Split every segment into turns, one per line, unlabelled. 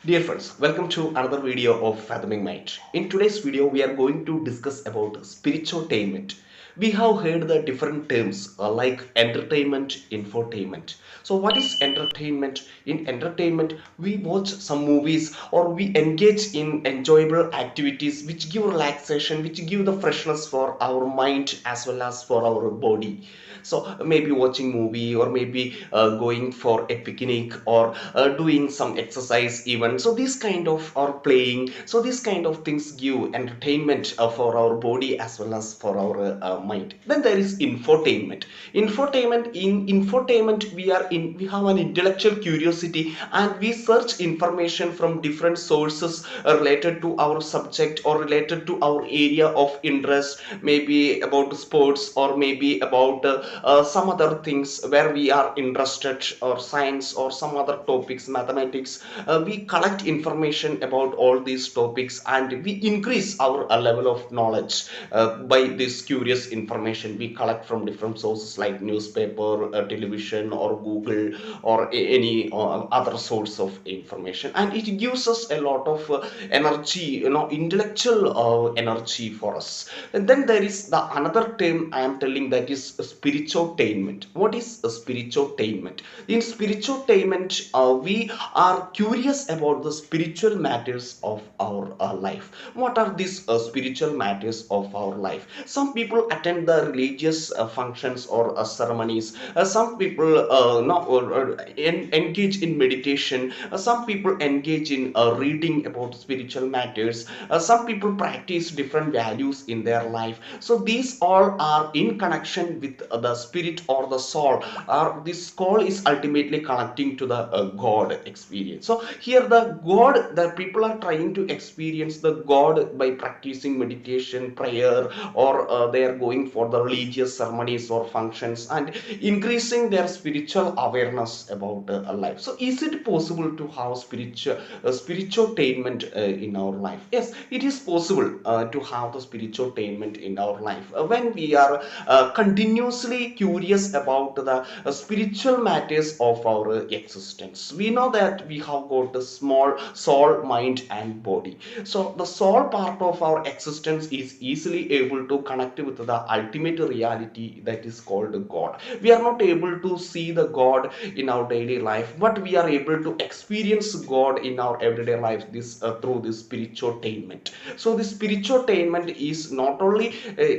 Dear friends, welcome to another video of Fathoming Mind. In today's video, we are going to discuss about spirituotainment. We have heard the different terms like entertainment, infotainment. So, what is entertainment? In entertainment, we watch some movies or we engage in enjoyable activities which give relaxation, which give the freshness for our mind as well as for our body. So maybe watching movie or maybe going for a picnic or doing some exercise even, so this kind of, or playing, so these kind of things give entertainment for our body as well as for our mind. Then there is infotainment. We have an intellectual curiosity and we search information from different sources related to our subject or related to our area of interest, maybe about sports or maybe about some other things where we are interested, or science or some other topics, mathematics. We collect information about all these topics and we increase our level of knowledge by this curious information we collect from different sources like newspaper, television, or Google, or any other source of information, and it gives us a lot of energy, intellectual energy for us. And then there is the another term I am telling, that is spirituotainment. What is a spirituotainment? In spirituotainment, we are curious about the spiritual matters of our life. What are these spiritual matters of our life? Some people attend the religious functions or ceremonies. Some people engage in meditation. Some people engage in reading about spiritual matters. Some people practice different values in their life. So these all are in connection with the spirit or the soul, or this soul is ultimately connecting to the God experience. So here the God, the people are trying to experience the God by practicing meditation, prayer, or they are going for the religious ceremonies or functions and increasing their spiritual awareness about life. So is it possible to have spiritual in our life? Yes, it is possible to have the spiritual in our life when we are continuously curious about the spiritual matters of our existence. We know that we have got the small soul, mind, and body. So the soul part of our existence is easily able to connect with the ultimate reality, that is called God. We are not able to see the God in our daily life, but we are able to experience God in our everyday life this through this spirituotainment. So this spirituotainment is not only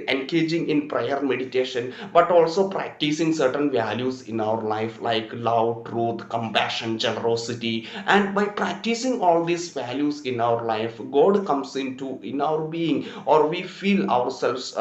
engaging in prayer, meditation, but also practicing certain values in our life like love, truth, compassion, generosity. And by practicing all these values in our life, God comes into in our being, or we feel ourselves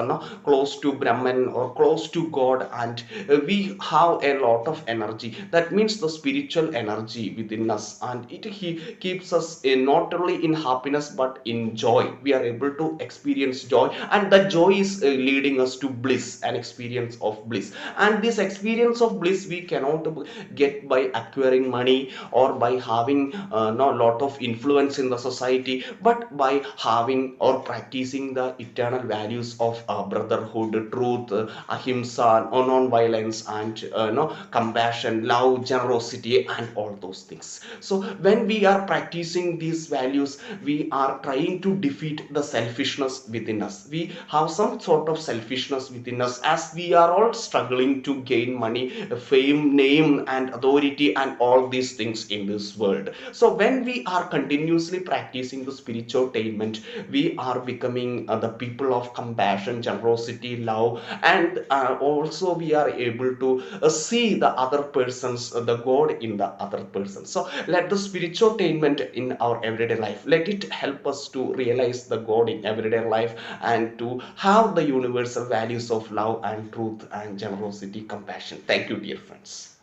close to Brahman or close to God, and we have a lot of energy. That means the spiritual energy within us, and he keeps us in not only in happiness but in joy. We are able to experience joy, and that joy is leading us to bliss, an experience of bliss. And this experience of bliss we cannot get by acquiring money or by having no lot of influence in the society, but by having or practicing the eternal values of brotherhood, truth, ahimsa, non-violence, and no compassion, love, generosity, and all those things. So when we are practicing these values, we are trying to defeat the selfishness within us. We have some sort of selfishness within us, as we are all struggling to gain money, fame, name, and authority, and all these things in this world. So when we are continuously practicing the spiritual attainment, we are becoming the people of compassion, generosity, love, and also we are able to see the other persons, the God in the other person. So let the spiritual attainment in our everyday life, let it help us to realize the God in everyday life and to have the universal values of love and truth and generosity, compassion. Thank you, dear friends.